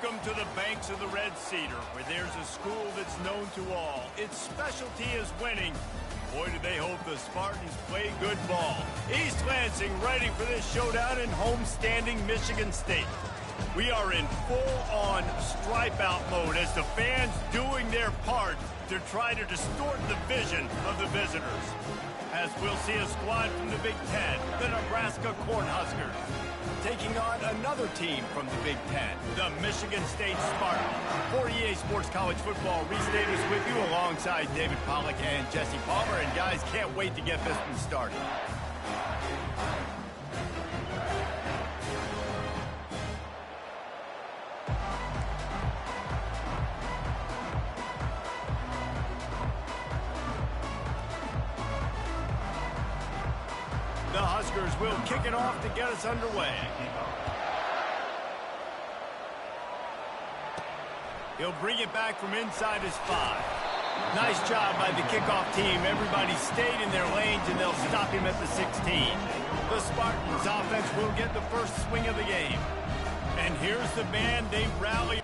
Welcome to the banks of the Red Cedar, where there's a school that's known to all. Its specialty is winning. Boy, do they hope the Spartans play good ball. East Lansing ready for this showdown in homestanding Michigan State. We are in full-on stripe-out mode as the fans doing their part to try to distort the vision of the visitors. As we'll see a squad from the Big Ten, the Nebraska Cornhuskers, taking on another team from the Big Ten, the Michigan State Spartans. For EA Sports College Football, Reese Davis with you alongside David Pollack and Jesse Palmer. And guys, can't wait to get this one started. The Huskers will kick it off to get us underway. He'll bring it back from inside his 5. Nice job by the kickoff team. Everybody stayed in their lanes, and they'll stop him at the 16. The Spartans offense will get the first swing of the game. And here's the band. They rally.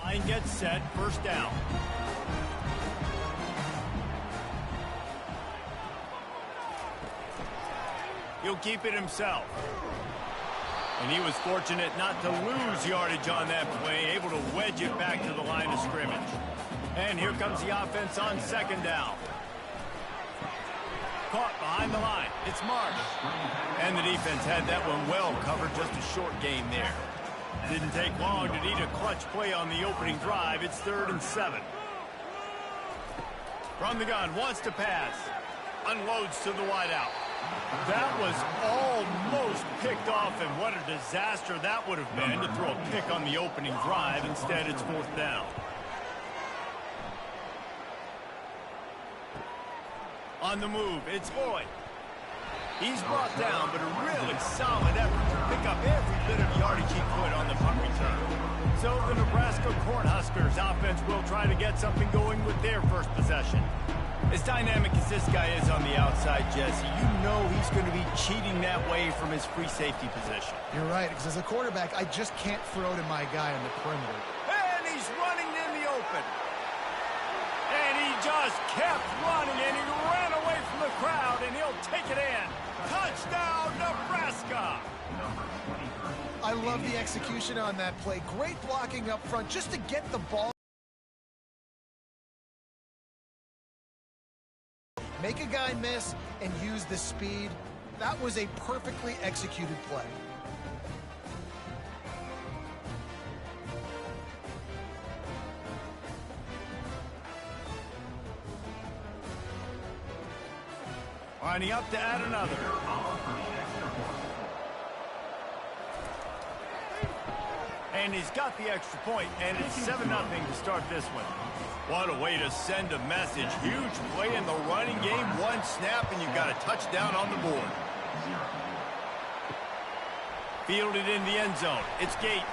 Line gets set, first down. He'll keep it himself. And he was fortunate not to lose yardage on that play, able to wedge it back to the line of scrimmage. And here comes the offense on second down. Caught behind the line. It's Marsh. And the defense had that one well covered, just a short gain there. Didn't take long to need a clutch play on the opening drive. It's 3rd and 7. From the gun, wants to pass. Unloads to the wideout. That was almost picked off, and what a disaster that would have been to throw a pick on the opening drive. Instead, it's 4th down. On the move, it's Lloyd. He's brought down, but a really solid effort to pick up every bit of yardage he could on the punt return. So the Nebraska Cornhuskers offense will try to get something going with their first possession. As dynamic as this guy is on the outside, Jesse, you know he's going to be cheating that way from his free safety position. You're right, because as a quarterback, I just can't throw to my guy on the perimeter. And he's running in the open. And he just kept running, and he ran away from the crowd, and he'll take it in. Touchdown, Nebraska! I love the execution on that play. Great blocking up front just to get the ball. Make a guy miss and use the speed. That was a perfectly executed play. Lining up to add another. And he's got the extra point, and it's 7-0 to start this one. What a way to send a message. Huge play in the running game. One snap, and you've got a touchdown on the board. Fielded in the end zone. It's Gates.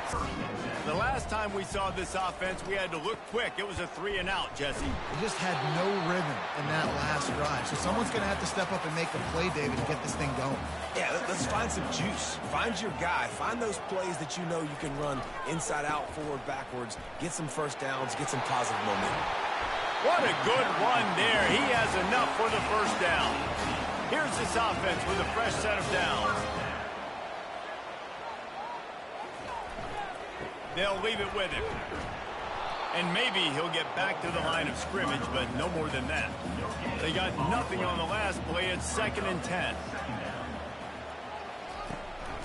The last time we saw this offense, we had to look quick. It was a 3-and-out, Jesse. They just had no rhythm in that last drive. So someone's going to have to step up and make the play, David, to get this thing going. Yeah, let's find some juice. Find your guy. Find those plays that you know you can run inside out, forward, backwards. Get some first downs. Get some positive momentum. What a good run there. He has enough for the first down. Here's this offense with a fresh set of downs. They'll leave it with him. And maybe he'll get back to the line of scrimmage, but no more than that. They got nothing on the last play. It's 2nd and 10.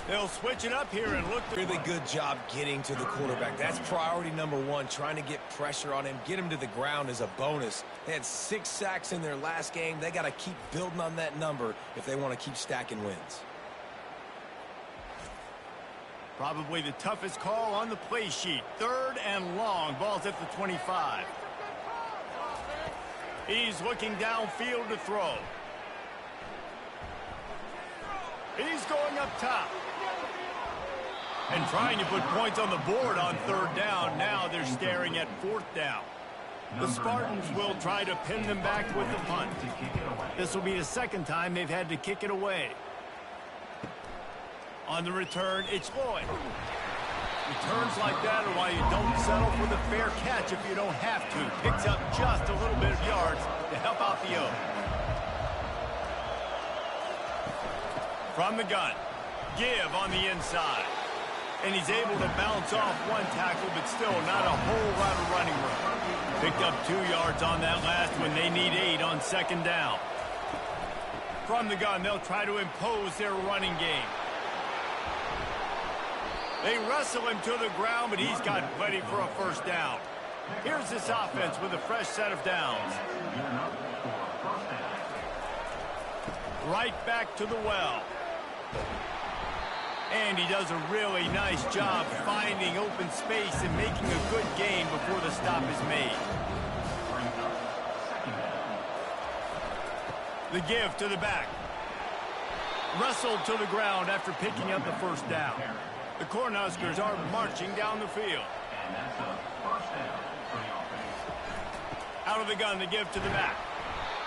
They'll switch it up here and look. Really good job getting to the quarterback. That's priority number 1, trying to get pressure on him. Get him to the ground as a bonus. They had 6 sacks in their last game. They got to keep building on that number if they want to keep stacking wins. Probably the toughest call on the play sheet. 3rd and long. Ball's at the 25. He's looking downfield to throw. He's going up top. And trying to put points on the board on 3rd down. Now they're staring at 4th down. The Spartans will try to pin them back with the punt. This will be the second time they've had to kick it away. On the return, it's Lloyd. Returns like that are why you don't settle for the fair catch if you don't have to. Picks up just a little bit of yards to help out the O. From the gun, give on the inside. And he's able to bounce off one tackle, but still not a whole lot of running room. Picked up 2 yards on that last one. They need 8 on second down. From the gun, they'll try to impose their running game. They wrestle him to the ground, but he's got plenty for a first down. Here's this offense with a fresh set of downs. Right back to the well. And he does a really nice job finding open space and making a good gain before the stop is made. The give to the back. Wrestled to the ground after picking up the first down. The Cornhuskers are marching down the field. Out of the gun, the give to the back.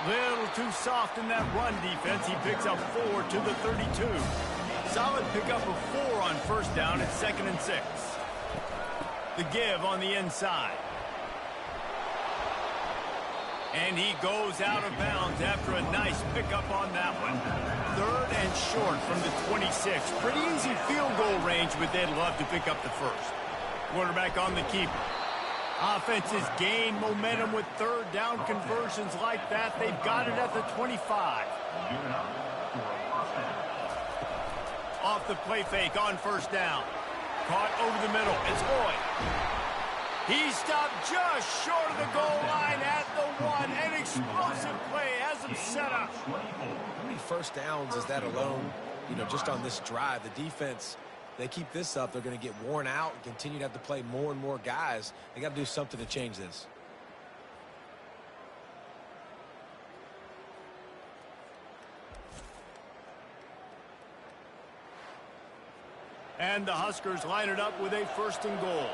Little too soft in that run defense. He picks up 4 to the 32. Solid pickup of 4 on first down at 2nd and 6. The give on the inside. And he goes out of bounds after a nice pickup on that one. 3rd and short from the 26. Pretty easy field goal range, but they'd love to pick up the first. Quarterback on the keeper. Offenses gain momentum with 3rd down conversions like that. They've got it at the 25. Off the play fake on first down. Caught over the middle. It's Lloyd. He stopped just short of the goal line at the 1. An explosive play has him set up. How many first downs is that alone? You know, just on this drive, the defense, they keep this up, they're going to get worn out and continue to have to play more and more guys. They got to do something to change this. And the Huskers line it up with a 1st and goal.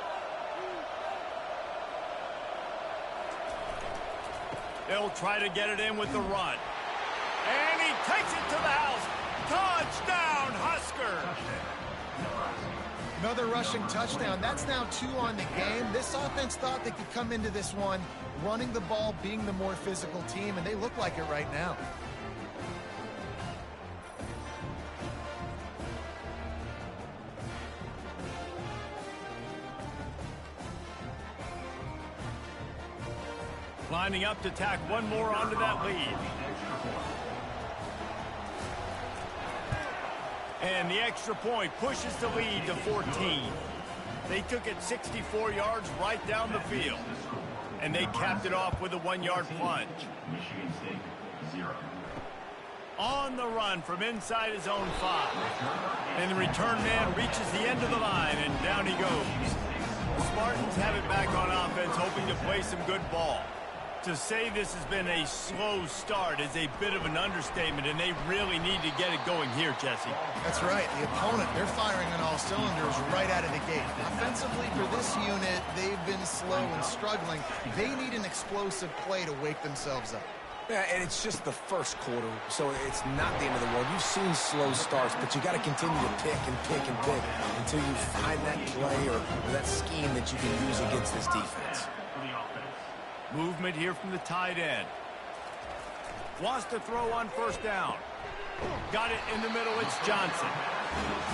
They'll try to get it in with the run. And he takes it to the house. Touchdown, Husker! Another rushing touchdown. That's now 2 on the game. This offense thought they could come into this one running the ball, being the more physical team, and they look like it right now. Lining up to tack one more onto that lead. And the extra point pushes the lead to 14. They took it 64 yards right down the field. And they capped it off with a 1-yard plunge. On the run from inside his own 5. And the return man reaches the end of the line, and down he goes. The Spartans have it back on offense, hoping to play some good ball. To say this has been a slow start is a bit of an understatement, and they really need to get it going here, Jesse. That's right. The opponent, they're firing on all cylinders right out of the gate. Offensively, for this unit, they've been slow and struggling. They need an explosive play to wake themselves up. Yeah, and it's just the first quarter, so it's not the end of the world. You've seen slow starts, but you got to continue to pick and pick and pick until you find that play or that scheme that you can use against this defense. Movement here from the tight end. Wants to throw on first down. Got it in the middle. It's Johnson.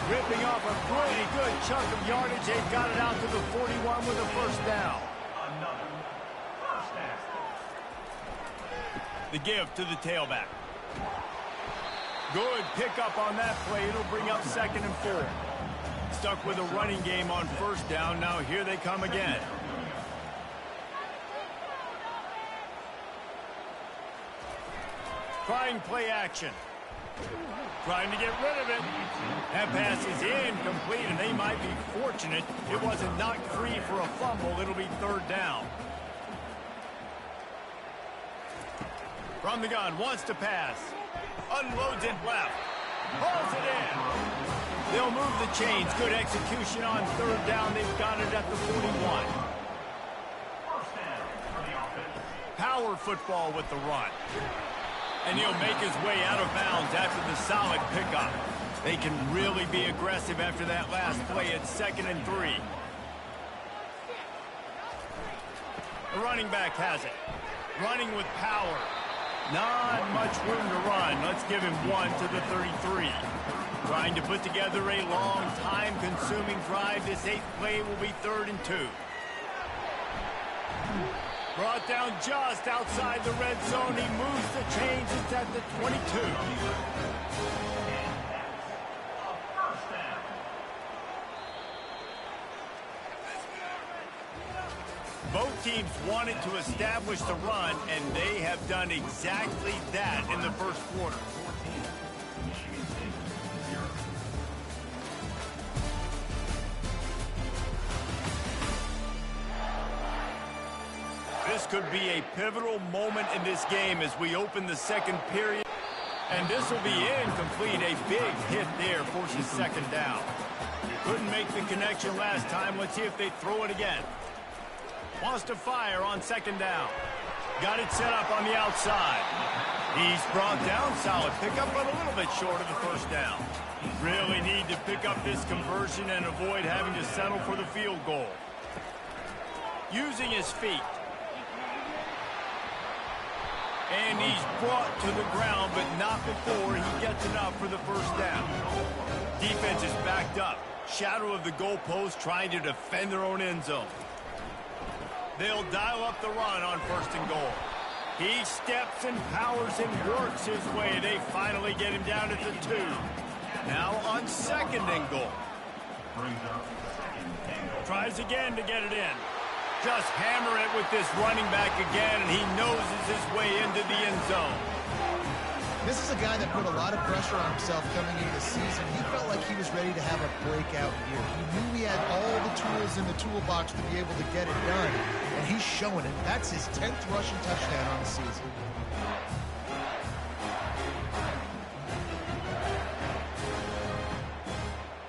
Ripping off a pretty good chunk of yardage. They've got it out to the 41 with a first down. The give to the tailback. Good pickup on that play. It'll bring up 2nd and 4. Stuck with a running game on first down. Now here they come again. Trying play action. Trying to get rid of it. That pass is incomplete, and they might be fortunate it wasn't knocked free for a fumble. It'll be 3rd down. From the gun, wants to pass. Unloads it left. Hauls it in. They'll move the chains. Good execution on 3rd down. They've got it at the 41. power football with the run. And he'll make his way out of bounds after the solid pickup. They can really be aggressive after that last play at 2nd and 3. The running back has it. Running with power. Not much room to run. Let's give him 1 to the 33. Trying to put together a long, time-consuming drive. This 8th play will be 3rd and 2. Brought down just outside the red zone. He moves the chains. It's at the 22. Both teams wanted to establish the run, and they have done exactly that in the first quarter. This could be a pivotal moment in this game as we open the second period. And this will be incomplete. A big hit there forces 2nd down. Couldn't make the connection last time. Let's see if they throw it again. Wants to fire on 2nd down. Got it set up on the outside. He's brought down. Solid pickup, but a little bit short of the 1st down. Really need to pick up this conversion and avoid having to settle for the field goal. Using his feet. And he's brought to the ground, but not before he gets enough for the 1st down. Defense is backed up. Shadow of the goalpost, trying to defend their own end zone. They'll dial up the run on 1st and goal. He steps and powers and works his way. They finally get him down at the 2. Now on 2nd and goal. Tries again to get it in. Just hammer it with this running back again, and he noses his way into the end zone. This is a guy that put a lot of pressure on himself coming into the season. He felt like he was ready to have a breakout year. He knew he had all the tools in the toolbox to be able to get it done, and he's showing it. That's his 10th rushing touchdown on the season.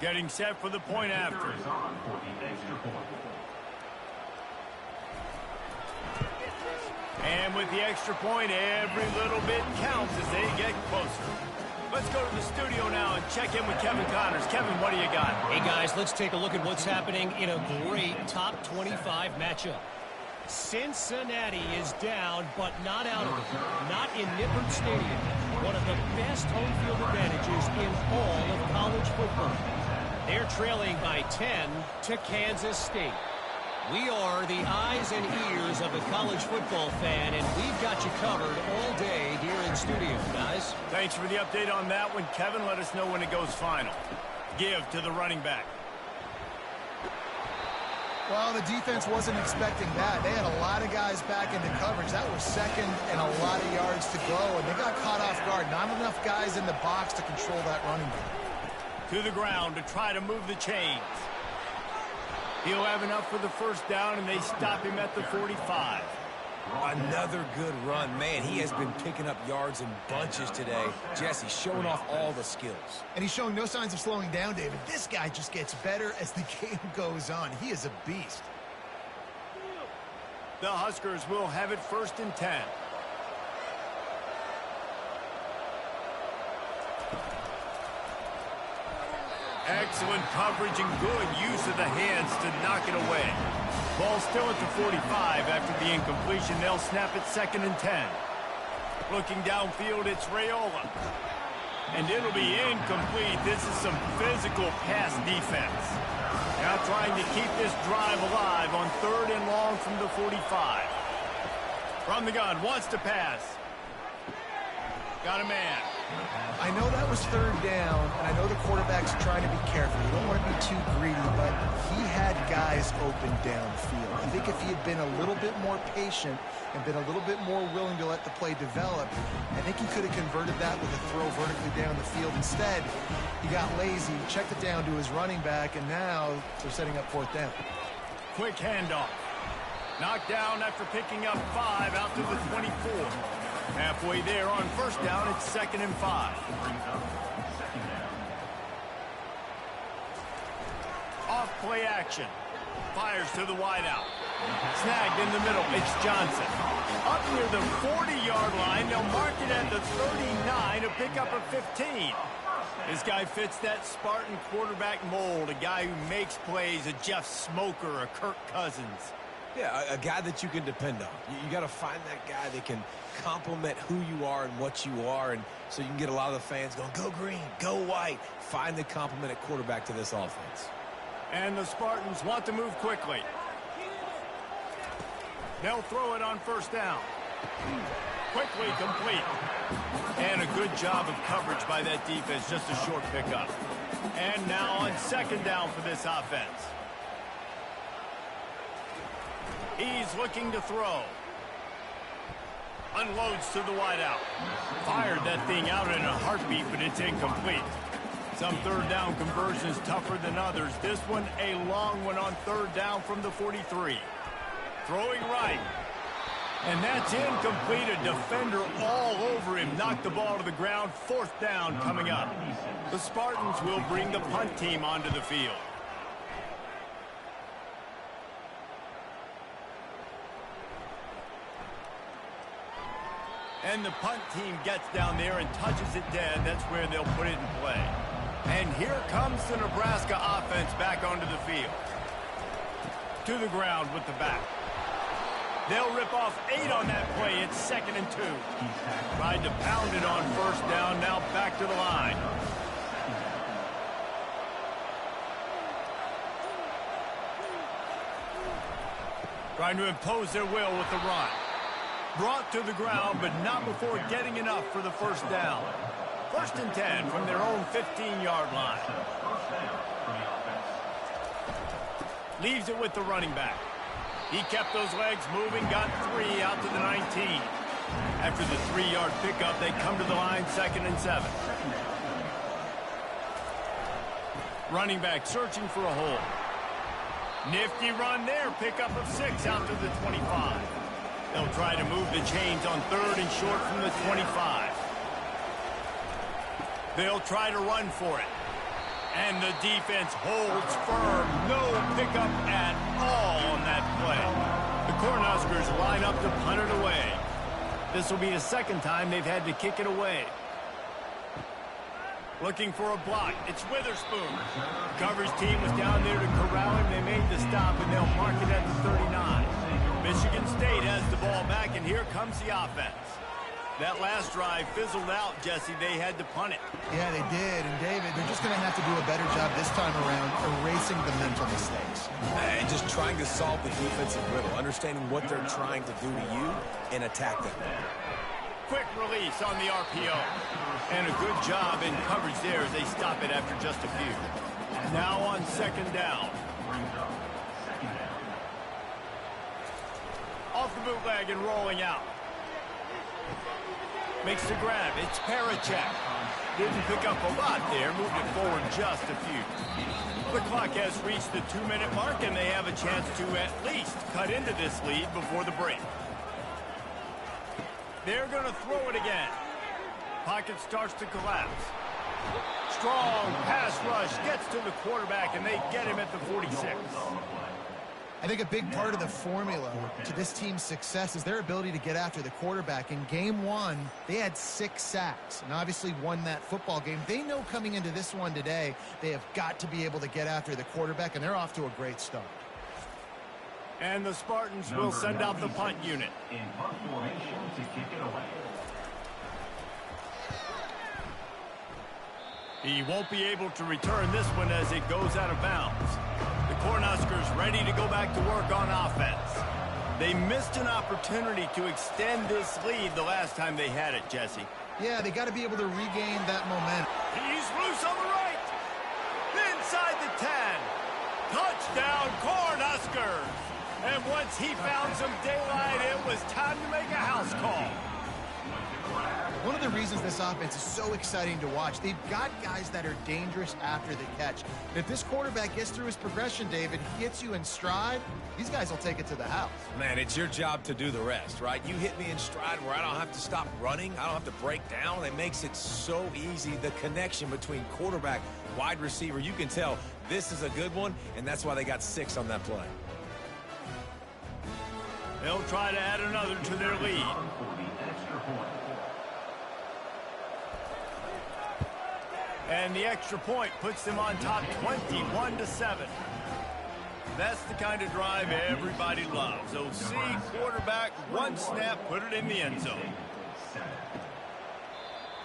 Getting set for the point after. And with the extra point, every little bit counts as they get closer. Let's go to the studio now and check in with Kevin Connors. Kevin, what do you got? Hey, guys, let's take a look at what's happening in a great top 25 matchup. Cincinnati is down, but not out of it. Not in Nippert Stadium. One of the best home field advantages in all of college football. They're trailing by 10 to Kansas State. We are the eyes and ears of the college football fan, and we've got you covered all day here in studio, guys. Thanks for the update on that one, Kevin. Let us know when it goes final. Give to the running back. Well, the defense wasn't expecting that. They had a lot of guys back into coverage. That was 2nd and a lot of yards to go, and they got caught off guard. Not enough guys in the box to control that running back. To the ground to try to move the chains. He'll have enough for the 1st down, and they stop him at the 45. Another good run. Man, he has been picking up yards in bunches today. Jesse showing off all the skills. And he's showing no signs of slowing down, David. This guy just gets better as the game goes on. He is a beast. The Huskers will have it 1st and 10. Excellent coverage and good use of the hands to knock it away. Ball still at the 45 after the incompletion. They'll snap it 2nd and 10. Looking downfield, it's Raiola. And it'll be incomplete. This is some physical pass defense. Now trying to keep this drive alive on 3rd and long from the 45. From the gun, wants to pass. Got a man. I know that was 3rd down, and I know the quarterback's trying to be careful. You don't want to be too greedy, but he had guys open downfield. I think if he had been a little bit more patient and been a little bit more willing to let the play develop, I think he could have converted that with a throw vertically down the field. Instead, he got lazy, checked it down to his running back, and now they're setting up 4th down. Quick handoff. Knocked down after picking up 5 out to the 24. Halfway there on 1st down, it's 2nd and 5. Off play action. Fires to the wideout. Snagged in the middle. It's Johnson. Up near the 40-yard line. They'll mark it at the 39, a pickup of 15. This guy fits that Spartan quarterback mold, a guy who makes plays, a Jeff Smoker, a Kirk Cousins. Yeah, a guy that you can depend on. You got to find that guy that can complement who you are and what you are, and so you can get a lot of the fans going, go green, go white. Find the complement at quarterback to this offense. And the Spartans want to move quickly. They'll throw it on first down. Quickly complete. And a good job of coverage by that defense, just a short pickup. And now on second down for this offense. He's looking to throw. Unloads to the wideout. Fired that thing out in a heartbeat, but it's incomplete. Some third down conversions tougher than others. This one a long one on third down from the 43. Throwing right. And that's incomplete. A defender all over him. Knocked the ball to the ground. Fourth down coming up. The Spartans will bring the punt team onto the field. And the punt team gets down there and touches it dead. That's where they'll put it in play. And here comes the Nebraska offense back onto the field. To the ground with the back. They'll rip off 8 on that play. It's 2nd and 2. Tried to pound it on first down. Now back to the line. Trying to impose their will with the run. Brought to the ground, but not before getting enough for the first down. 1st and 10 from their own 15-yard line. Leaves it with the running back. He kept those legs moving, got 3 out to the 19. After the 3-yard pickup, they come to the line 2nd and 7. Running back searching for a hole. Nifty run there, pickup of 6 out to the 25. They'll try to move the chains on 3rd and short from the 25. They'll try to run for it. And the defense holds firm. No pickup at all on that play. The Cornhuskers line up to punt it away. This will be the 2nd time they've had to kick it away. Looking for a block. It's Witherspoon. The coverage team was down there to corral him. They made the stop, and they'll mark it at the 39. Michigan State has the ball back, and here comes the offense. That last drive fizzled out, Jesse. They had to punt it. Yeah, they did. And, David, they're just going to have to do a better job this time around erasing the mental mistakes. And just trying to solve the defensive riddle, understanding what they're trying to do to you and attack them. Quick release on the RPO. And a good job in coverage there as they stop it after just a few. Now on 2nd down. Off the bootleg and rolling out. Makes the grab. It's Parachek. Didn't pick up a lot there. Moved it forward just a few. The clock has reached the 2-minute mark, and they have a chance to at least cut into this lead before the break. They're going to throw it again. Pocket starts to collapse. Strong pass rush gets to the quarterback, and they get him at the 46. I think a big part of the formula to this team's success is their ability to get after the quarterback. In game 1, they had 6 sacks and obviously won that football game. They know coming into this one today, they have got to be able to get after the quarterback, and they're off to a great start. And the Spartans will send out the punt unit. In punt formation to kick it away. He won't be able to return this one as it goes out of bounds. The Cornhuskers ready to go back to work on offense. They missed an opportunity to extend this lead the last time they had it, Jesse. Yeah, they got to be able to regain that momentum. He's loose on the right. Inside the 10. Touchdown, Cornhuskers. And once he found some daylight, it was time to make a house call. One of the reasons this offense is so exciting to watch, they've got guys that are dangerous after the catch. If this quarterback gets through his progression, David, gets you in stride, these guys will take it to the house. Man, it's your job to do the rest, right? You hit me in stride where I don't have to stop running. I don't have to break down. It makes it so easy. The connection between quarterback, wide receiver, you can tell this is a good one, and that's why they got 6 on that play. They'll try to add another to their lead. And the extra point puts them on top 21-7. That's the kind of drive everybody loves. OC, quarterback, one snap, put it in the end zone.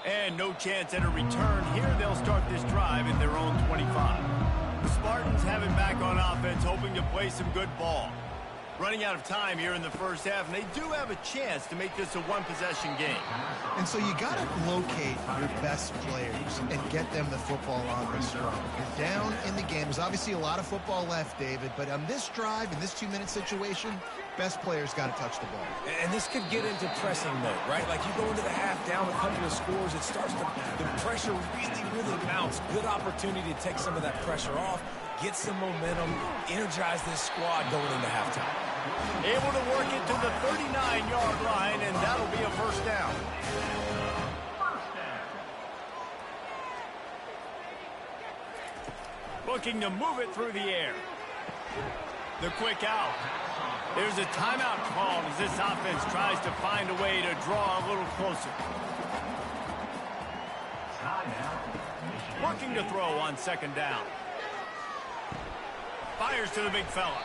And no chance at a return. Here they'll start this drive at their own 25. The Spartans have it back on offense, hoping to play some good ball. Running out of time here in the first half, and they do have a chance to make this a one-possession game. And so you got to locate your best players and get them the football on this run. You're down in the game. There's obviously a lot of football left, David, but on this drive, in this 2-minute situation, best players got to touch the ball. And this could get into pressing mode, right? Like you go into the half down a couple of scores, it starts to, the pressure really mounts. Good opportunity to take some of that pressure off, get some momentum, energize this squad going into halftime. Able to work it to the 39-yard line, and that'll be a first down. Looking to move it through the air. The quick out. There's a timeout called as this offense tries to find a way to draw a little closer. Working to throw on second down. Fires to the big fella.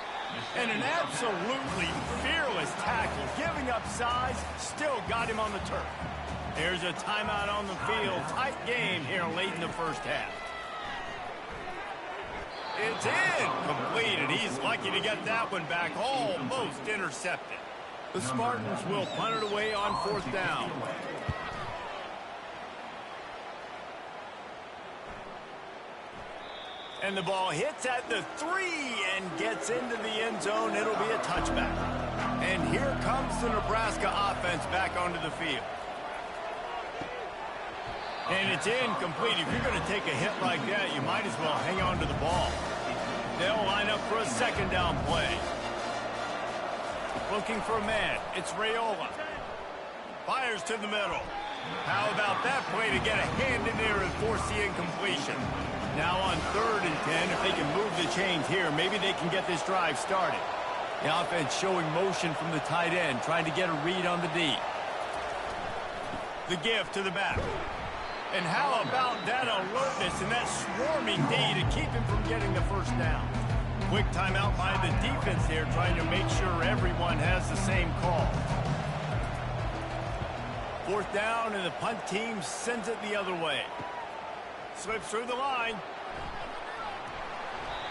And an absolutely fearless tackle, giving up size, still got him on the turf. There's a timeout on the field. Tight game here late in the first half. It's incomplete, and he's lucky to get that one back, almost intercepted. The Spartans will punt it away on fourth down. And the ball hits at the 3 and gets into the end zone. It'll be a touchback. And here comes the Nebraska offense back onto the field. And it's incomplete. If you're going to take a hit like that, you might as well hang on to the ball. They'll line up for a second down play. Looking for a man. It's Raiola. Fires to the middle. How about that play to get a hand in there and force the incompletion? Now on 3rd and 10, if they can move the chains here, maybe they can get this drive started. The offense showing motion from the tight end, trying to get a read on the D. The give to the back. And how about that alertness and that swarming D to keep him from getting the first down? Quick timeout by the defense here, trying to make sure everyone has the same call. Fourth down, and the punt team sends it the other way. Slips through the line.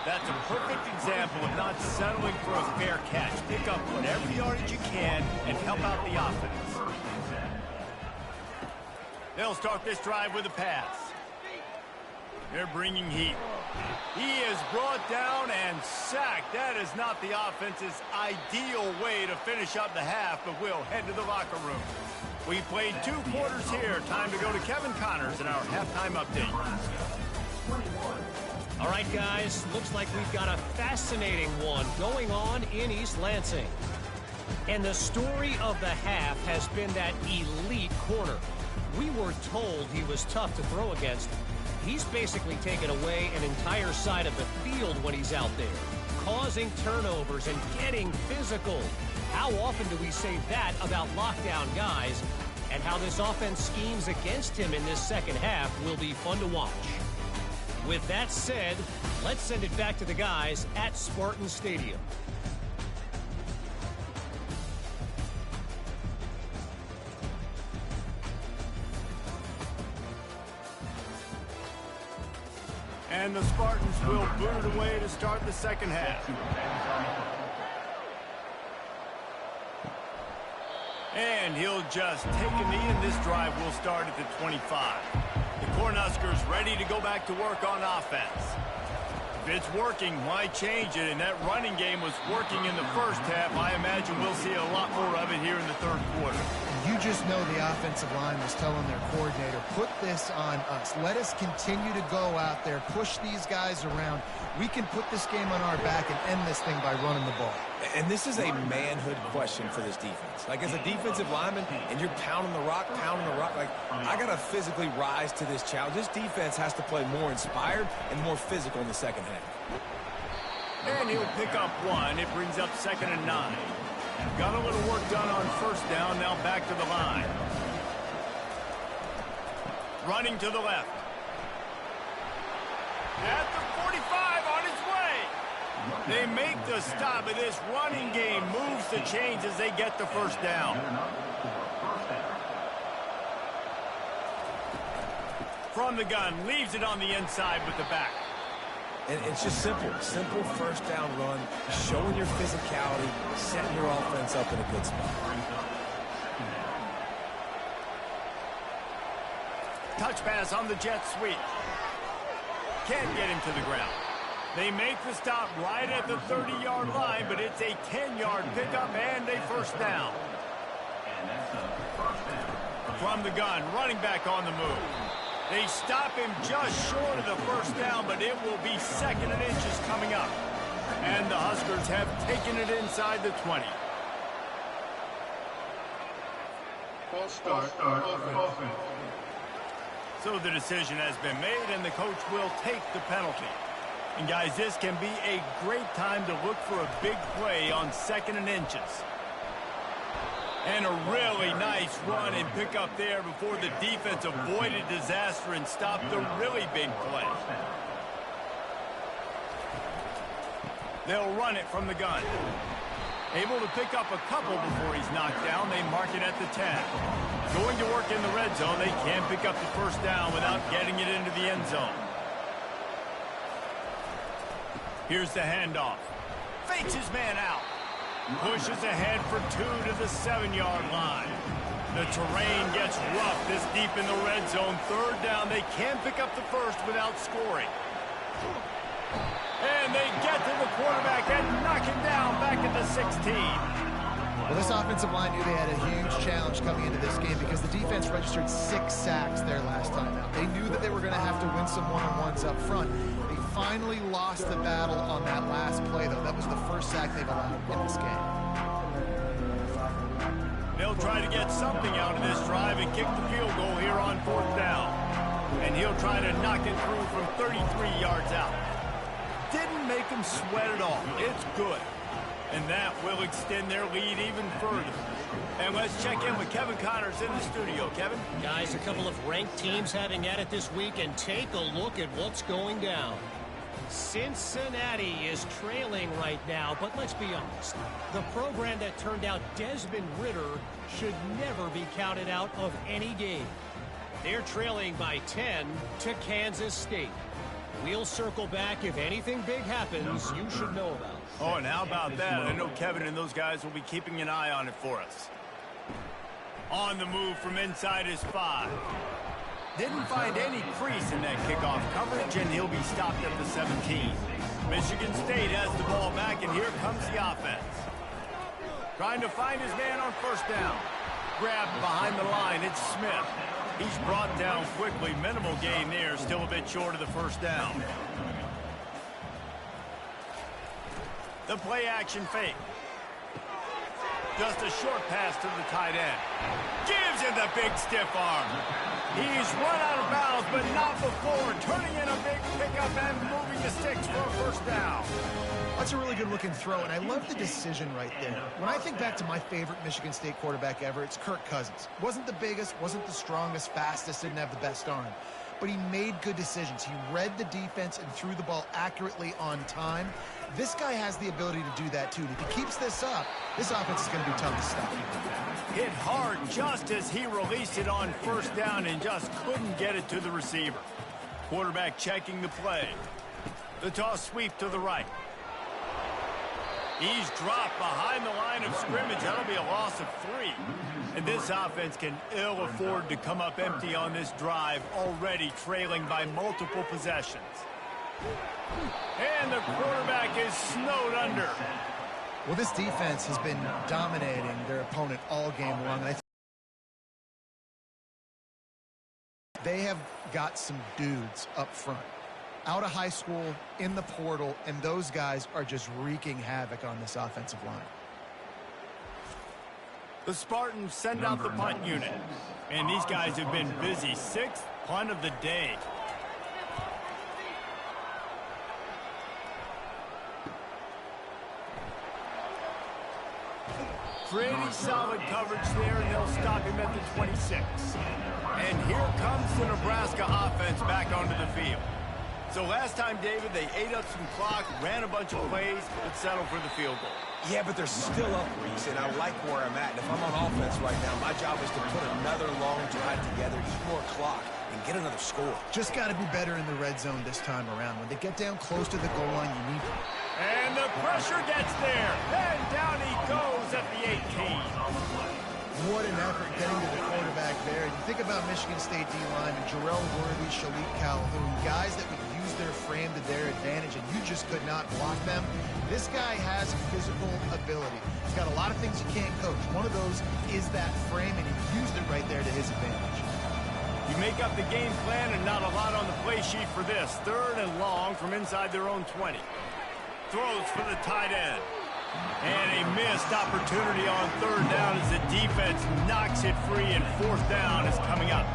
That's a perfect example of not settling for a fair catch. Pick up whatever yardage you can and help out the offense. They'll start this drive with a pass. They're bringing heat. He is brought down and sacked. That is not the offense's ideal way to finish up the half, but we'll head to the locker room. We played 2 quarters here. Time to go to Kevin Connors in our halftime update. All right, guys, looks like we've got a fascinating one going on in East Lansing. And the story of the half has been that elite corner. We were told he was tough to throw against. He's basically taken away an entire side of the field when he's out there, causing turnovers and getting physical. How often do we say that about lockdown guys? And how this offense schemes against him in this second half will be fun to watch. With that said, let's send it back to the guys at Spartan Stadium. And the Spartans will boot it away to start the second half. And he'll just take a knee, and this drive will start at the 25. The Cornhuskers ready to go back to work on offense. If it's working, why change it? And that running game was working in the first half. I imagine we'll see a lot more of it here in the third quarter. You just know the offensive line was telling their coordinator, put this on us. Let us continue to go out there, push these guys around. We can put this game on our back and end this thing by running the ball. And this is a manhood question for this defense. Like, as a defensive lineman, and you're pounding the rock, like, I got to physically rise to this challenge. This defense has to play more inspired and more physical in the second half. And he'll pick up 1. It brings up 2nd and 9. Got a little work done on first down, now back to the line. Running to the left. At the 45, on its way. They make the stop, but this running game moves the chains as they get the first down. From the gun, leaves it on the inside with the back. And it's just simple first down run, showing your physicality, setting your offense up in a good spot. Touch pass on the jet sweep. Can't get him to the ground. They make the stop right at the 30-yard line, but it's a 10-yard pickup and a first down. From the gun, running back on the move. They stop him just short of the first down, but it will be 2nd and inches coming up. And the Huskers have taken it inside the 20. False start offense. So the decision has been made, and the coach will take the penalty. And, guys, this can be a great time to look for a big play on 2nd and inches. And a really nice run and pick up there before the defense avoided disaster and stopped the really big play. They'll run it from the gun. Able to pick up a couple before he's knocked down. They mark it at the 10. Going to work in the red zone. They can pick up the first down without getting it into the end zone. Here's the handoff. Fakes his man out. Pushes ahead for 2 to the 7-yard line. The terrain gets rough this deep in the red zone. 3rd down. They can pick up the first without scoring. And they get to the quarterback and knock him down back at the 16. Well, this offensive line knew they had a huge challenge coming into this game because the defense registered 6 sacks their last time out. They knew that they were going to have to win some one-on-ones up front. They finally lost the battle on that last play, though. That was the first sack they've allowed in this game. They'll try to get something out of this drive and kick the field goal here on 4th down. And he'll try to knock it through from 33 yards out. Didn't make him sweat at all. It's good. And that will extend their lead even further. And let's check in with Kevin Connors in the studio. Kevin? Guys, a couple of ranked teams having at it this week, and take a look at what's going down. Cincinnati is trailing right now, but let's be honest. The program that turned out Desmond Ridder should never be counted out of any game. They're trailing by 10 to Kansas State. We'll circle back if anything big happens you should know about. Oh, and how about that? I know Kevin and those guys will be keeping an eye on it for us. On the move from inside his 5. Didn't find any crease in that kickoff coverage, and he'll be stopped at the 17. Michigan State has the ball back, and here comes the offense. Trying to find his man on first down. Grabbed behind the line, it's Smith. He's brought down quickly. Minimal gain there, still a bit short of the first down. The play action fake. Just a short pass to the tight end. Gives him the big stiff arm. He's run out of bounds, but not before. Turning in a big pickup and moving the sticks for a first down. That's a really good-looking throw, and I love the decision right there. When I think back to my favorite Michigan State quarterback ever, it's Kirk Cousins. Wasn't the biggest, wasn't the strongest, fastest, didn't have the best arm. But he made good decisions. He read the defense and threw the ball accurately on time. This guy has the ability to do that, too. If he keeps this up, this offense is going to be tough to stop. Hit hard just as he released it on first down and just couldn't get it to the receiver. Quarterback checking the play. The toss sweep to the right. He's dropped behind the line of scrimmage. That'll be a loss of 3. And this offense can ill afford to come up empty on this drive, already trailing by multiple possessions. And the quarterback is snowed under. Well, this defense has been dominating their opponent all game long. And they have got some dudes up front. Out of high school, in the portal, and those guys are just wreaking havoc on this offensive line. The Spartans send out the punt unit. And these guys have been busy. 6th punt of the day. Pretty solid coverage there, and they'll stop him at the 26. And here comes the Nebraska offense back onto the field. So last time, David, they ate up some clock, ran a bunch of plays, but settled for the field goal. Yeah, but they're still up, Reese, and I like where I'm at. And if I'm on offense right now, my job is to put another long drive together, eat more clock, and get another score. Just got to be better in the red zone this time around. When they get down close to the goal line, you need... And the pressure gets there. And down he goes at the 18. What an effort getting to the quarterback there. You think about Michigan State D-line, Jarrell Worthy, Shalik Calhoun, guys that would use their frame to their advantage, and you just could not block them. This guy has physical ability. He's got a lot of things you can't coach. One of those is that frame, and he used it right there to his advantage. You make up the game plan and not a lot on the play sheet for this. 3rd and long from inside their own 20. Throws for the tight end. And a missed opportunity on 3rd down as the defense knocks it free, and 4th down is coming up.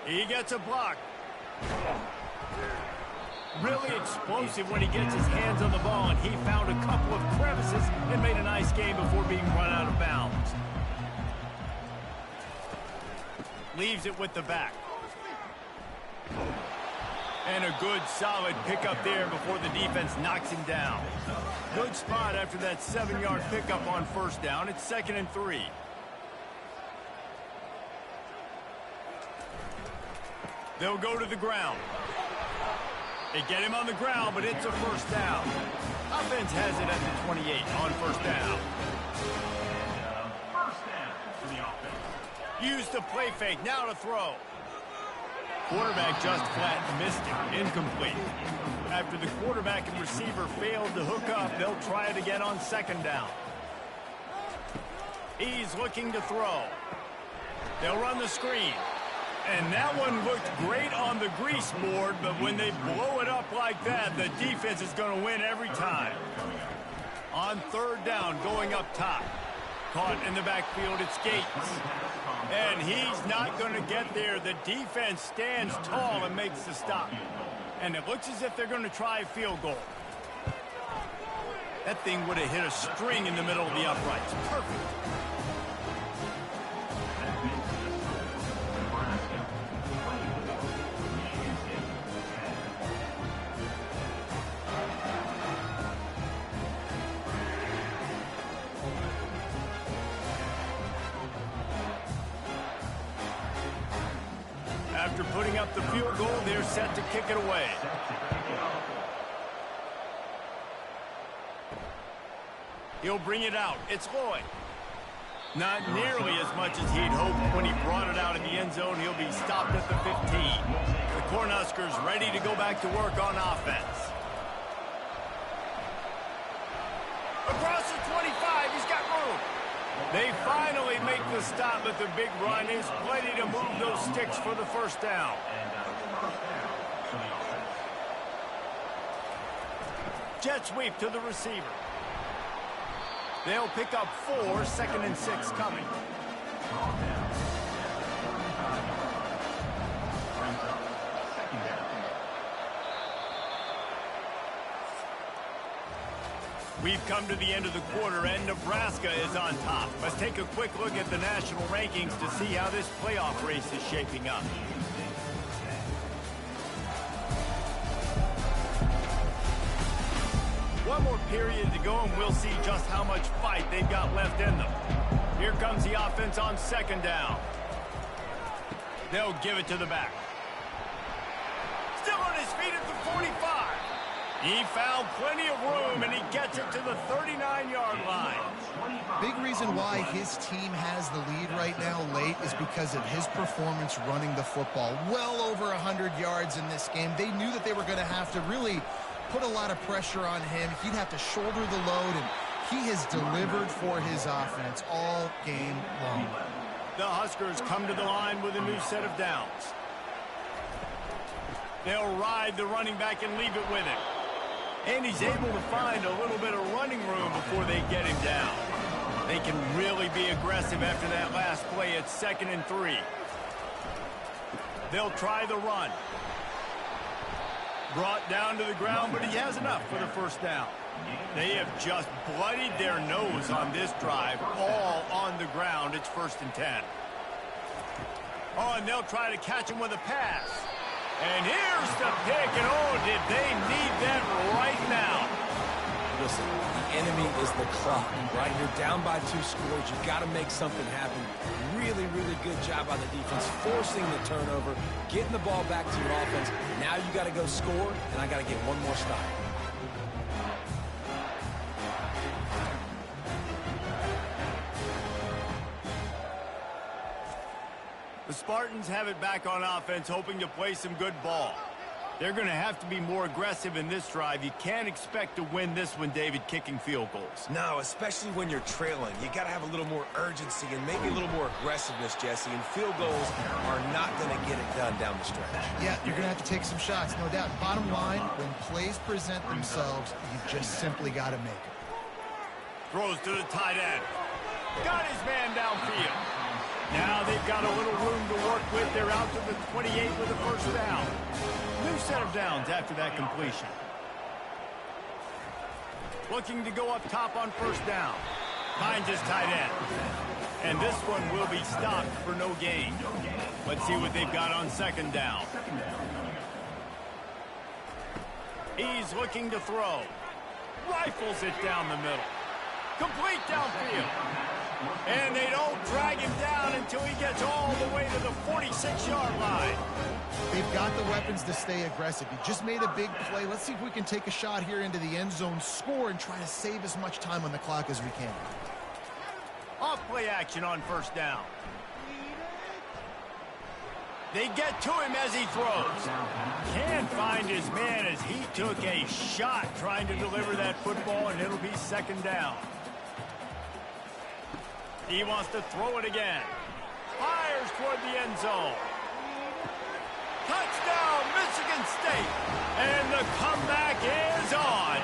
He gets a block. Really explosive when he gets his hands on the ball, and he found a couple of crevices and made a nice game before being run out of bounds. Leaves it with the back. And a good, solid pickup there before the defense knocks him down. Good spot after that 7-yard pickup on 1st down. It's 2nd and 3. They'll go to the ground. They get him on the ground, but it's a 1st down. Offense has it at the 28 on 1st down. First down for the offense. Use the play fake, now to throw. Quarterback just flat missed it, incomplete. After the quarterback and receiver failed to hook up, they'll try it again on 2nd down. He's looking to throw. They'll run the screen. And that one looked great on the grease board, but when they blow it up like that, the defense is going to win every time. On 3rd down, going up top. Caught in the backfield, it's Gates. And he's not going to get there. The defense stands tall and makes the stop. And it looks as if they're going to try a field goal. That thing would have hit a string in the middle of the uprights. Perfect. After putting up the field goal, they're set to kick it away. He'll bring it out. It's Lloyd. Not nearly as much as he'd hoped when he brought it out in the end zone. He'll be stopped at the 15. The Cornhuskers ready to go back to work on offense. Across the 25, he's got room. They finally make the stop, but the big run is plenty to move those sticks for the 1st down. Jet sweep to the receiver. They'll pick up 4, 2nd and 6 coming. We've come to the end of the quarter, and Nebraska is on top. Let's take a quick look at the national rankings to see how this playoff race is shaping up. One more period to go, and we'll see just how much fight they've got left in them. Here comes the offense on 2nd down. They'll give it to the back. Still on his feet at the 45. He found plenty of room, and he gets it to the 39-yard line. Big reason why his team has the lead right now late is because of his performance running the football. Well over 100 yards in this game. They knew that they were going to have to really put a lot of pressure on him. He'd have to shoulder the load, and he has delivered for his offense all game long. The Huskers come to the line with a new set of downs. They'll ride the running back and leave it with him. And he's able to find a little bit of running room before they get him down. They can really be aggressive after that last play. It's 2nd and 3. They'll try the run. Brought down to the ground, but he has enough for the first down. They have just bloodied their nose on this drive, all on the ground. It's 1st and 10. Oh, and they'll try to catch him with a pass. And here's the pick, and oh, did they need that right now. Listen, the enemy is the clock, right? You're down by 2 scores. You've got to make something happen. Really, really good job by the defense, forcing the turnover, getting the ball back to your offense. Now you got to go score, and I got to get one more stop. The Spartans have it back on offense, hoping to play some good ball. They're going to have to be more aggressive in this drive. You can't expect to win this one, David, kicking field goals. No, especially when you're trailing. You got to have a little more urgency and maybe a little more aggressiveness, Jesse. And field goals are not going to get it done down the stretch. Yeah, you're going to have to take some shots, no doubt. Bottom line, when plays present themselves, you just simply got to make it. Throws to the tight end. Got his man downfield. Now they've got a little room to work with. They're out to the 28 with a first down. New set of downs after that completion. Looking to go up top on first down. Finds his tight end. And this one will be stopped for no gain. Let's see what they've got on 2nd down. He's looking to throw. Rifles it down the middle. Complete downfield. And they don't drag him down until he gets all the way to the 46-yard line. They've got the weapons to stay aggressive. He just made a big play. Let's see if we can take a shot here into the end zone, score, and try to save as much time on the clock as we can. Off play action on first down. They get to him as he throws. Can't find his man as he took a shot trying to deliver that football, and it'll be 2nd down. He wants to throw it again. Fires toward the end zone. Touchdown, Michigan State. And the comeback is on.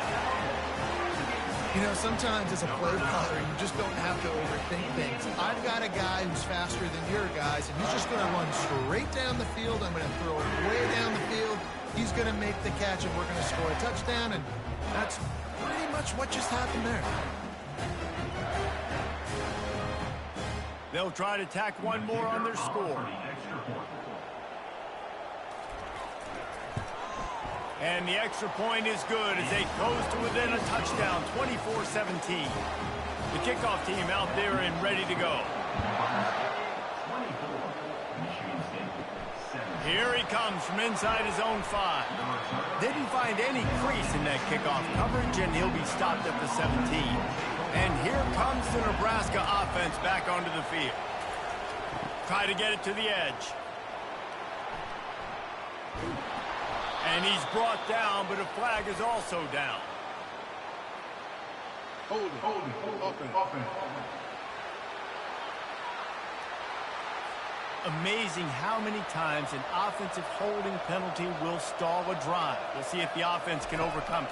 You know, sometimes as a play caller, you just don't have to overthink things. I've got a guy who's faster than your guys, and he's just going to run straight down the field. I'm going to throw it way down the field. He's going to make the catch, and we're going to score a touchdown, and that's pretty much what just happened there. They'll try to tack one more on their score. And the extra point is good as they close to within a touchdown, 24-17. The kickoff team out there and ready to go. Here he comes from inside his own 5. Didn't find any crease in that kickoff coverage, and he'll be stopped at the 17. And here comes the Nebraska offense back onto the field. Try to get it to the edge. And he's brought down, but a flag is also down. Hold it. Open. Amazing how many times an offensive holding penalty will stall a drive. We'll see if the offense can overcome it.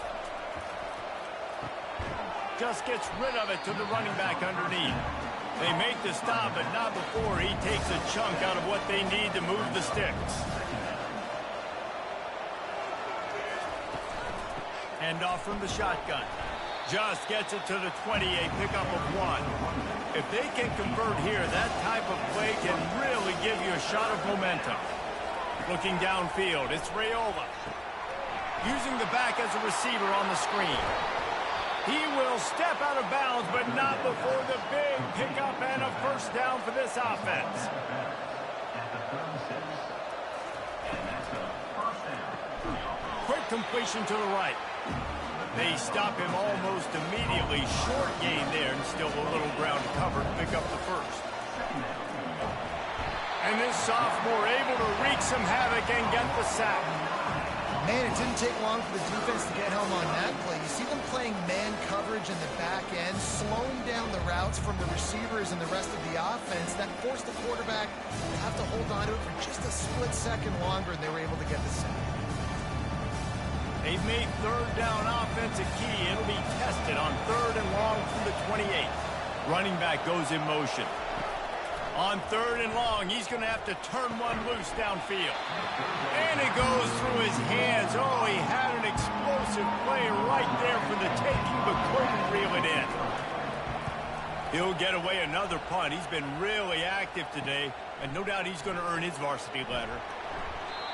Just gets rid of it to the running back underneath. They make the stop, but not before he takes a chunk out of what they need to move the sticks. Hand off from the shotgun. Just gets it to the 28, pickup of 1. If they can convert here, that type of play can really give you a shot of momentum. Looking downfield, it's Raiola. Using the back as a receiver on the screen. He will step out of bounds, but not before the big pickup and a first down for this offense. Quick completion to the right. They stop him almost immediately. Short gain there, and still a little ground to cover to pick up the first. And this sophomore able to wreak some havoc and get the sack. Man, it didn't take long for the defense to get home on that play. You see them playing man coverage in the back end, slowing down the routes from the receivers and the rest of the offense. That forced the quarterback to have to hold on to it for just a split second longer, and they were able to get the sack. They've made third down offense a key. It'll be tested on 3rd and long from the 28. Running back goes in motion. On 3rd and long, he's going to have to turn one loose downfield. And it goes through his hands. Oh, he had an explosive play right there for the taking, but couldn't reel it in. He'll get away another punt. He's been really active today, and no doubt he's going to earn his varsity letter.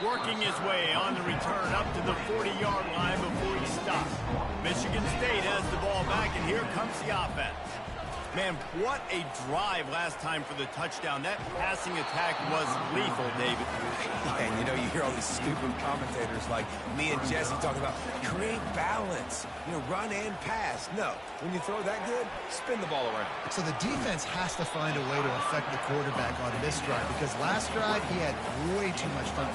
Working his way on the return up to the 40-yard line before he stops. Michigan State has the ball back, and here comes the offense. Man, what a drive last time for the touchdown. That passing attack was lethal, David. And you know, you hear all these stupid commentators like me and Jesse talking about create balance, you know, run and pass. No, when you throw that good, spin the ball around. So the defense has to find a way to affect the quarterback on this drive, because last drive he had way too much time.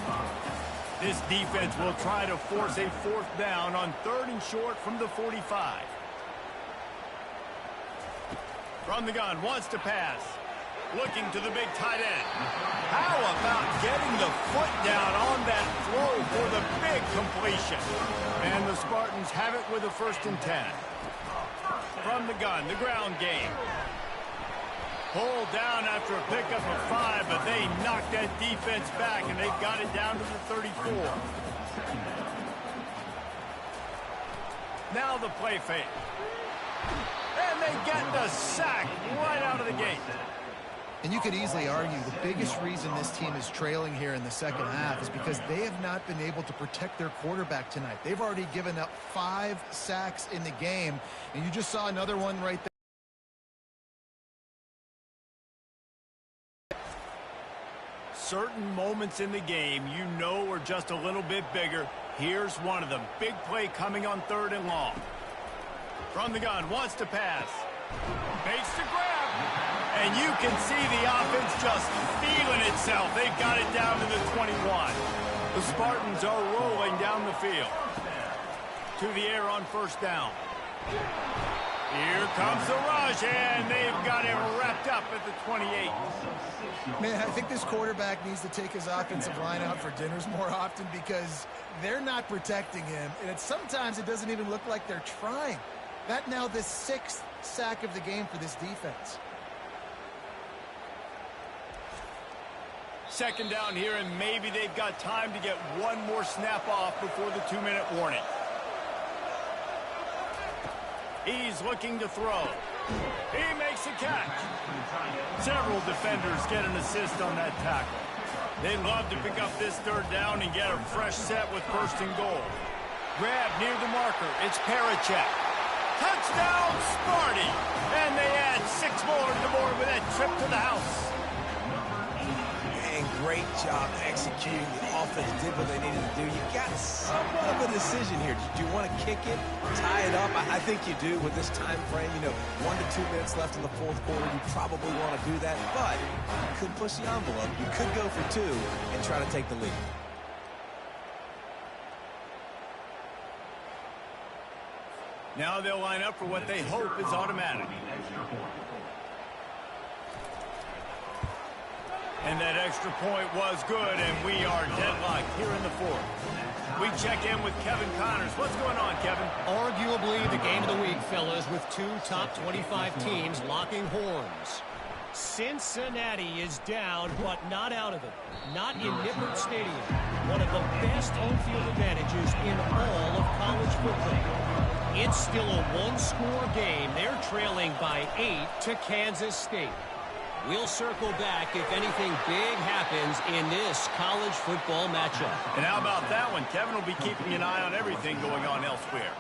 This defense will try to force a 4th down on 3rd and short from the 45. From the gun, wants to pass. Looking to the big tight end. How about getting the foot down on that throw for the big completion? And the Spartans have it with a 1st and 10. From the gun, the ground game. Pulled down after a pickup of 5, but they knocked that defense back, and they've got it down to the 34. Now the play fake. And they get the sack right out of the gate. And you could easily argue the biggest reason this team is trailing here in the second half is because they have not been able to protect their quarterback tonight. They've already given up 5 sacks in the game, and you just saw another one right there. Certain moments in the game you know are just a little bit bigger. Here's one of them. Big play coming on 3rd and long. From the gun, wants to pass. Makes the grab. And you can see the offense just feeling itself. They've got it down to the 21. The Spartans are rolling down the field. To the air on 1st down. Here comes the rush, and they've got it wrapped up at the 28. Man, I think this quarterback needs to take his offensive line out for dinners more often, because they're not protecting him. And sometimes it doesn't even look like they're trying. That now the 6th sack of the game for this defense. 2nd down here, and maybe they've got time to get one more snap off before the 2-minute warning. He's looking to throw. He makes a catch. Several defenders get an assist on that tackle. They'd love to pick up this 3rd down and get a fresh set with 1st and goal. Grab near the marker. It's Parachek. Touchdown, Sparty! And they add 6 more to the board with that trip to the house. And great job executing. The offense did what they needed to do. You got somewhat of a decision here. Do you want to kick it, tie it up? I think you do with this time frame. You know, 1 to 2 minutes left in the 4th quarter. You probably want to do that, but you could push the envelope. You could go for 2 and try to take the lead. Now they'll line up for what they hope is automatic. And that extra point was good, and we are deadlocked here in the 4th. We check in with Kevin Connors. What's going on, Kevin? Arguably the game of the week, fellas, with 2 top 25 teams locking horns. Cincinnati is down, but not out of it. Not in Nippert Stadium. One of the best home field advantages in all of college football. It's still a 1-score game. They're trailing by 8 to Kansas State. We'll circle back if anything big happens in this college football matchup. And how about that one? Kevin will be keeping an eye on everything going on elsewhere.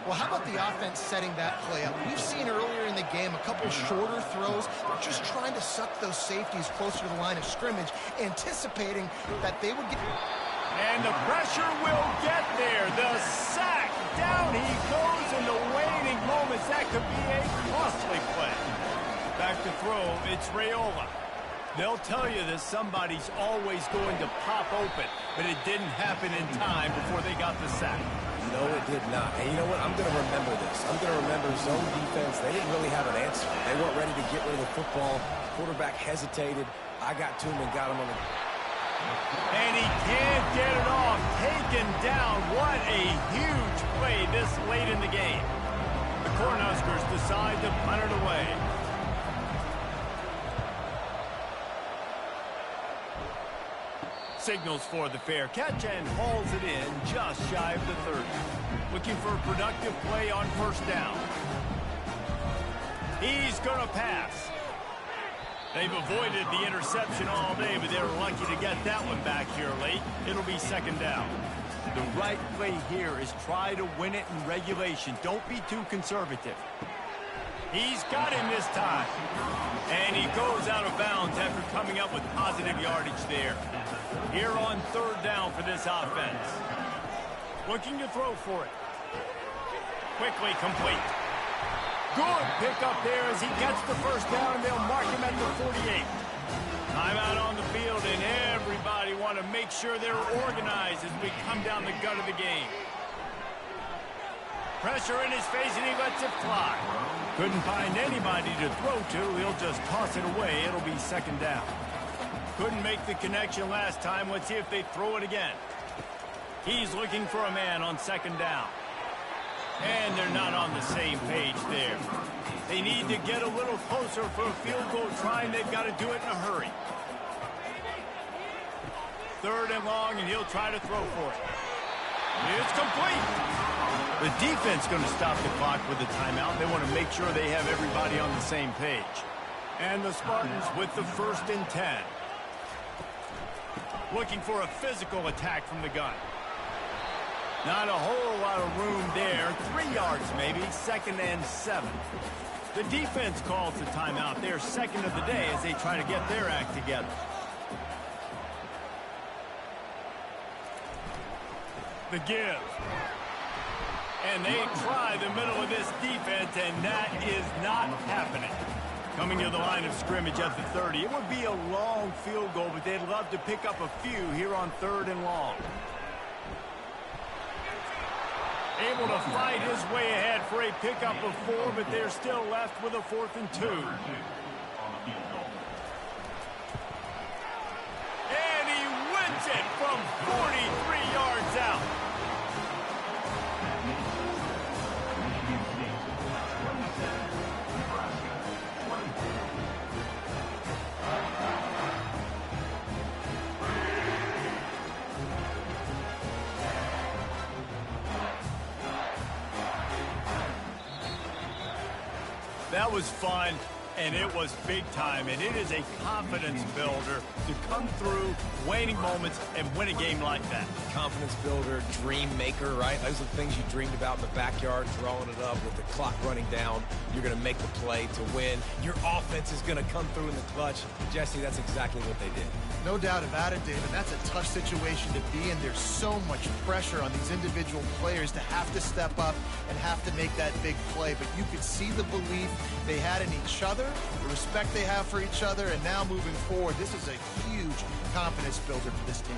Well, how about the offense setting that play up? We've seen earlier in the game a couple shorter throws. They're just trying to suck those safeties closer to the line of scrimmage, anticipating that they would get... And the pressure will get there. The sack. Down he goes in the waning moments. That could be a costly play. Back to throw. It's Raiola. They'll tell you that somebody's always going to pop open, but it didn't happen in time before they got the sack. No, it did not. And you know what? I'm going to remember this. I'm going to remember zone defense. They didn't really have an answer. They weren't ready to get rid of the football. Quarterback hesitated. I got to him and got him on the... And he can't get it off. Taken down. What a huge play this late in the game. The Cornhuskers decide to punt it away. signals for the fair catch and hauls it in just shy of the 30. Looking for a productive play on first down. He's going to pass. They've avoided the interception all day, but they're lucky to get that one back here late. It'll be second down. The right play here is try to win it in regulation. Don't be too conservative. He's got him this time. And he goes out of bounds after coming up with positive yardage there. Here on third down for this offense. Looking to throw for it. Quickly complete. Good pickup there as he gets the first down, and they'll mark him at the 48. Timeout on the field, and everybody want to make sure they're organized as we come down the gut of the game. Pressure in his face, and he lets it fly. Couldn't find anybody to throw to. He'll just toss it away. It'll be second down. Couldn't make the connection last time. Let's see if they throw it again. He's looking for a man on second down. And they're not on the same page there. They need to get a little closer for a field goal try, and they've got to do it in a hurry. Third and long, and he'll try to throw for it. It's complete. The defense going to stop the clock with a timeout. They want to make sure they have everybody on the same page. And the Spartans with the 1st and 10. Looking for a physical attack from the gun. Not a whole lot of room there. 3 yards maybe, 2nd and 7. The defense calls the timeout. They're second of the day as they try to get their act together. The give. And they try the middle of this defense, and that is not happening. Coming to the line of scrimmage at the 30. It would be a long field goal, but they'd love to pick up a few here on 3rd and long. Able to fight his way ahead for a pickup of 4, but they're still left with a 4th and 2. And he wins it from 43 yards out. That was fun, and it was big time, and it is a confidence builder to come through waning moments and win a game like that. Confidence builder, dream maker, right? Those are the things you dreamed about in the backyard, throwing it up with the clock running down. You're going to make the play to win. Your offense is going to come through in the clutch. Jesse, that's exactly what they did. No doubt about it, David. That's a tough situation to be in. There's so much pressure on these individual players to have to step up and have to make that big play. But you could see the belief they had in each other, the respect they have for each other, and now moving forward, this is a huge confidence builder for this team.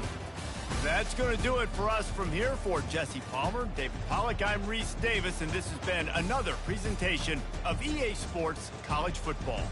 That's going to do it for us from here. For Jesse Palmer, David Pollack, I'm Reese Davis, and this has been another presentation of EA Sports College Football.